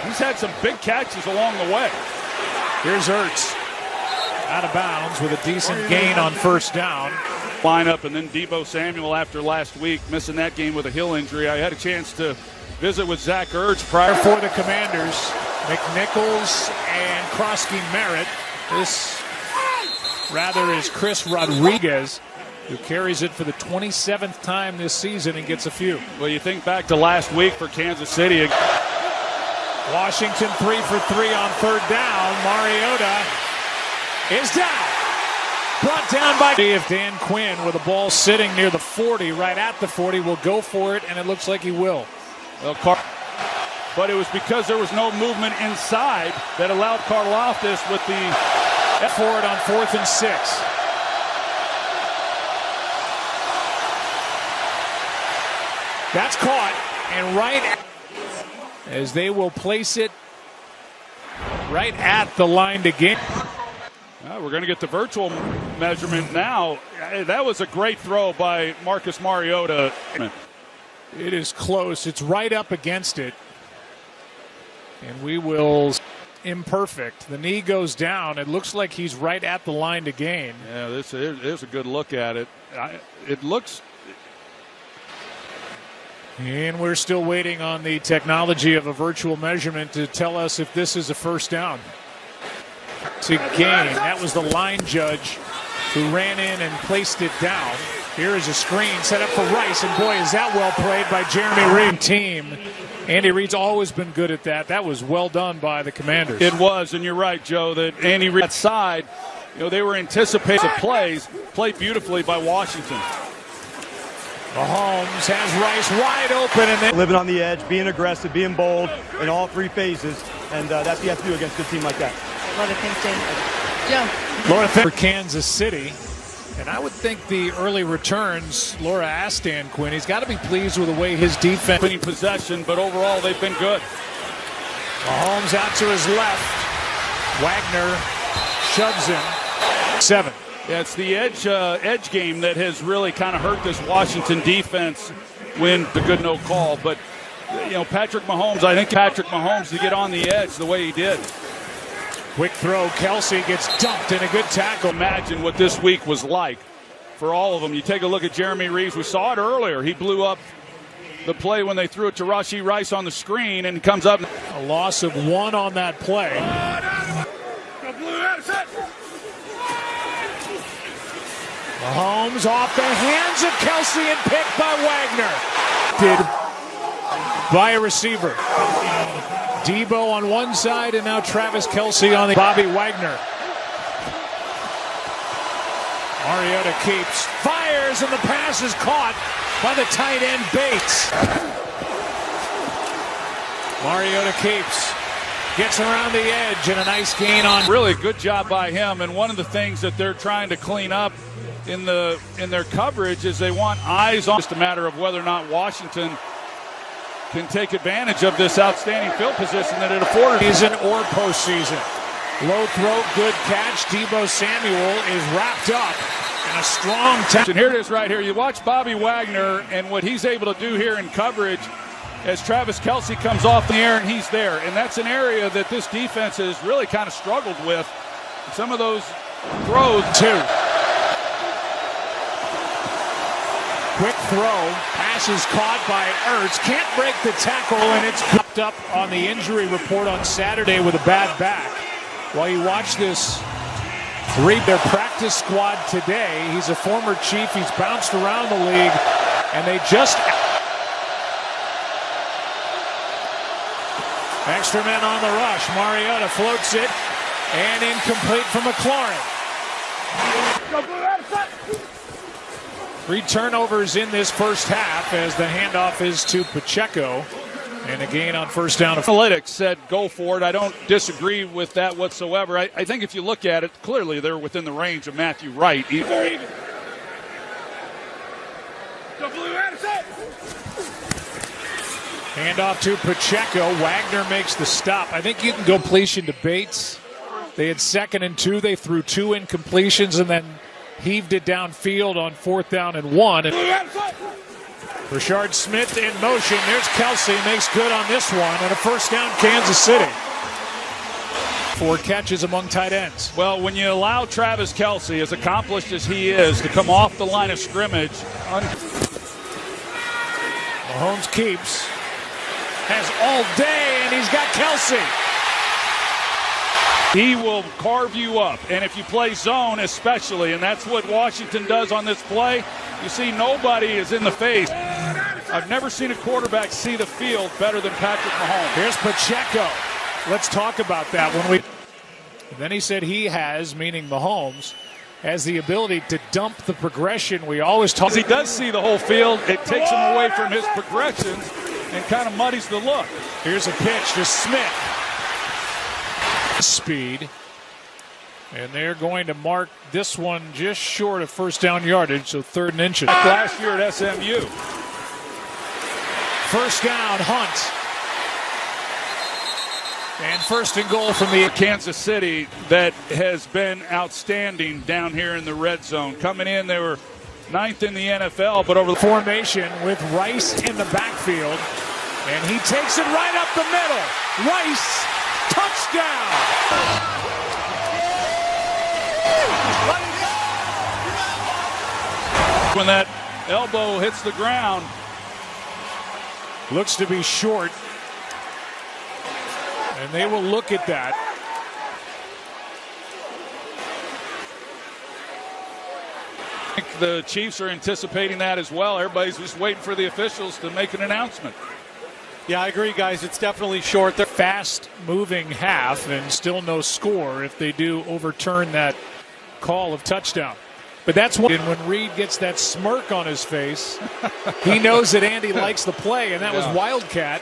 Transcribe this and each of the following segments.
He's had some big catches along the way. Here's Ertz. Out of bounds with a decent gain on first down. Lineup, and then Deebo Samuel after last week, missing that game with a heel injury. I had a chance to visit with Zach Ertz prior. For the Commanders, McNichols and Krosky Merritt. This rather is Chris Rodriguez, who carries it for the 27th time this season and gets a few. Well, you think back to last week for Kansas City. Washington 3 for 3 on third down. Mariota is down. Brought down by if Dan Quinn with the ball sitting near the 40, right at the 40, will go for it, and it looks like he will. Well, but it was because there was no movement inside that allowed Karlaftis with the for it on 4th and 6. That's caught, and right as they will place it right at the line to gain. We're going to get the virtual measurement now. That was a great throw by Marcus Mariota. It is close. It's right up against it. And we will imperfect. The knee goes down. It looks like he's right at the line to gain. Yeah, this is a good look at it. It looks. And we're still waiting on the technology of a virtual measurement to tell us if this is a first down. To gain. That was the line judge who ran in and placed it down. Here is a screen set up for Rice, and boy, is that well played by Jeremy Reed. Team. Andy Reid's always been good at that. That was well done by the Commanders. It was, and you're right, Joe, that Andy Reid side, they were anticipating plays, played beautifully by Washington. Mahomes has Rice wide open, and then living on the edge, being aggressive, being bold in all three phases, and that's what you have to do against a good team like that. Laura Thinking. Joe. Laura for Kansas City. And I would think the early returns, Laura asked Dan Quinn, he's got to be pleased with the way his defense. Winning possession, but overall they've been good. Mahomes out to his left. Wagner shoves him. 7. Yeah, it's the edge game that has really kind of hurt this Washington defense when the good no call. But, Patrick Mahomes, I think Patrick Mahomes to get on the edge the way he did. Quick throw. Kelsey gets dumped in a good tackle. Imagine what this week was like for all of them. You take a look at Jeremy Reeves. We saw it earlier. He blew up the play when they threw it to Rashee Rice on the screen, and comes up. A loss of 1 on that play. Mahomes off the hands of Kelsey and picked by Wagner. By a receiver. Deebo on one side, and now Travis Kelsey on the Bobby Wagner. Mariota keeps, fires, and the pass is caught by the tight end Bates. Mariota keeps, gets around the edge, and a nice gain on. Really good job by him, and one of the things that they're trying to clean up in their coverage is they want eyes on. Just a matter of whether or not Washington can take advantage of this outstanding field position that it afforded. Season or postseason. Low throw, good catch. Deebo Samuel is wrapped up in a strong tackle. And here it is right here. You watch Bobby Wagner and what he's able to do here in coverage as Travis Kelsey comes off the air and he's there. And that's an area that this defense has really kind of struggled with. Some of those throws. 2. Quick throw, pass is caught by Ertz, can't break the tackle, and it's popped up on the injury report on Saturday with a bad back. While you watch this, their practice squad today, he's a former Chief, he's bounced around the league, and they just... Extra men on the rush, Mariota floats it, and incomplete for McLaurin. 3 turnovers in this first half as the handoff is to Pacheco, and a gain on first down. Analytics said go for it. I don't disagree with that whatsoever. I think if you look at it, clearly they're within the range of Matthew Wright. Handoff to Pacheco. Wagner makes the stop. I think you can go completion to Bates. They had 2nd and 2. They threw 2 incompletions and then heaved it downfield on 4th down and 1. Rashard Smith in motion. There's Kelsey, makes good on this one, and a first down, Kansas City. 4 catches among tight ends. Well, when you allow Travis Kelsey, as accomplished as he is, to come off the line of scrimmage. Mahomes keeps. Has all day, and he's got Kelsey. He will carve you up, and if you play zone especially, and that's what Washington does on this play, you see nobody is in the face. I've never seen a quarterback see the field better than Patrick Mahomes. Here's Pacheco. Let's talk about that when we. And then he said he has, meaning Mahomes, has the ability to dump the progression we always talk. He does see the whole field. It takes him away from his progressions and kind of muddies the look. Here's a pitch to Smith. Speed. And they're going to mark this one just short of first down yardage, so 3rd and inches. Last year at SMU. First down, Hunt. And first and goal from the Kansas City that has been outstanding down here in the red zone. Coming in, they were 9th in the NFL, but over the formation with Rice in the backfield. And he takes it right up the middle. Rice, touchdown! When that elbow hits the ground. Looks to be short. And they will look at that. I think the Chiefs are anticipating that as well. Everybody's just waiting for the officials to make an announcement. Yeah, I agree, guys. It's definitely short. They're fast-moving half and still no score if they do overturn that call of touchdown. But that's when Reed gets that smirk on his face, he knows that Andy likes the play, and that was Wildcat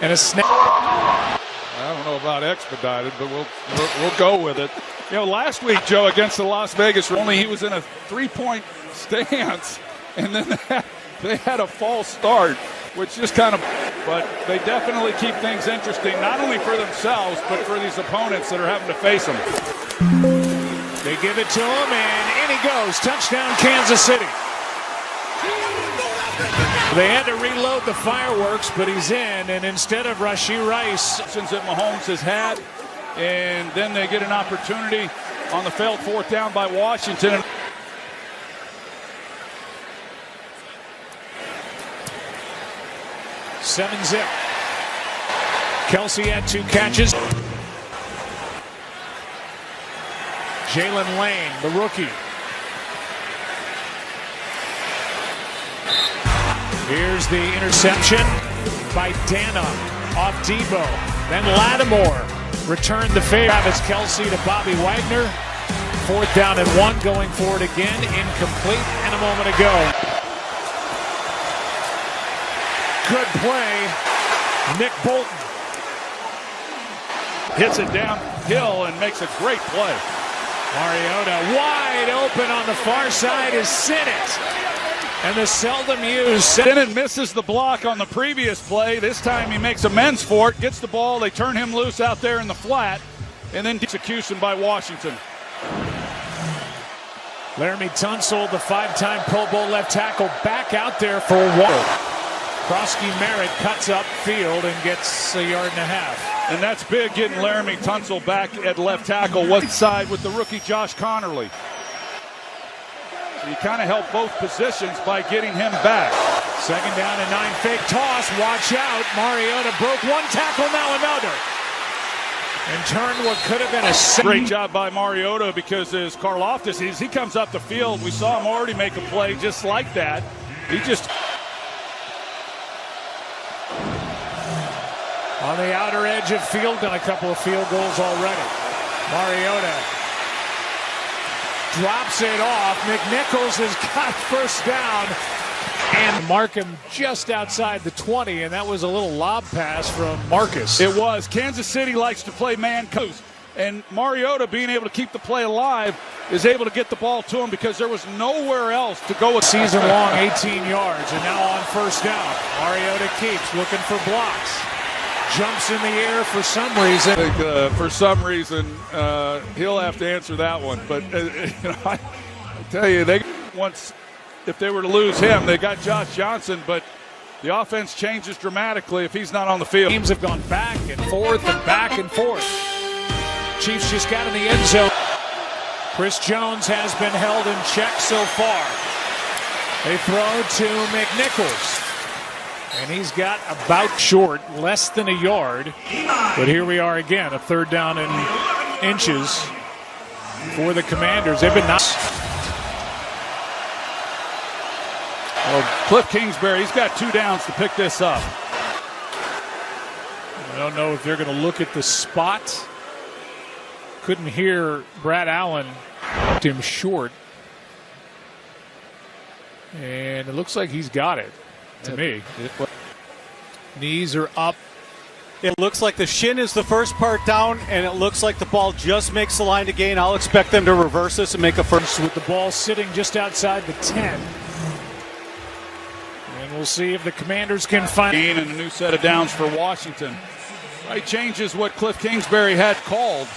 and a snap. I don't know about expedited, but we'll go with it. You know, last week, Joe, against the Las Vegas, only he was in a 3-point stance, and then they had a false start, which just kind of, but they definitely keep things interesting, not only for themselves, but for these opponents that are having to face them. They give it to him, and in he goes. Touchdown, Kansas City. They had to reload the fireworks, but he's in, and instead of Rashee Rice. That Mahomes has had, and then they get an opportunity on the failed 4th down by Washington. 7-zip. Kelsey had 2 catches. Jalen Lane, the rookie. Here's the interception by Dana off Debo. Then Lattimore returned the favor. Travis Kelsey to Bobby Wagner. 4th down and 1, going for it again. Incomplete, and a moment ago. Good play. Nick Bolton hits it downhill and makes a great play. Mariota wide open on the far side is Sinnott. And the seldom used Sinnott misses the block on the previous play. This time he makes amends for it, gets the ball, they turn him loose out there in the flat, and then execution by Washington. Laramie Tunsil, the 5-time Pro Bowl left tackle, back out there for a while. Krosky Merritt cuts up field and gets a 1.5 yards. And that's big, getting Laramie Tunsil back at left tackle, one side with the rookie Josh Connerly. So you kind of help both positions by getting him back. 2nd down and 9, fake toss, watch out. Mariota broke 1 tackle, now another. And turned what could have been a great job by Mariota, because as Karlaftis, he comes up the field. We saw him already make a play just like that. He just... on the outer edge of field, done a couple of field goals already. Mariota drops it off. McNichols has got first down and mark him just outside the 20, and that was a little lob pass from Marcus. It was. Kansas City likes to play man coast, and Mariota, being able to keep the play alive, is able to get the ball to him because there was nowhere else to go with. Season-long 18 yards, and now on first down. Mariota keeps looking for blocks. Jumps in the air for some reason. I think, for some reason, he'll have to answer that one. But I tell you, they once, if they were to lose him, they got Josh Johnson. But The offense changes dramatically if he's not on the field. Teams have gone back and forth and back and forth. Chiefs just got in the end zone. Chris Jones has been held in check so far. They throw to McNichols. And he's got about short, less than a yard. But here we are again, a third down and inches for the Commanders. They've been nice. Well, Cliff Kingsbury, he's got 2 downs to pick this up. I don't know if they're going to look at the spot. Couldn't hear Brad Allen knocked him short. And it looks like he's got it, to me. Knees are up. It looks like the shin is the first part down, and it looks like the ball just makes the line to gain. I'll expect them to reverse this and make a first. With the ball sitting just outside the 10. And we'll see if the Commanders can find. And a new set of downs for Washington. Right, changes what Cliff Kingsbury had called.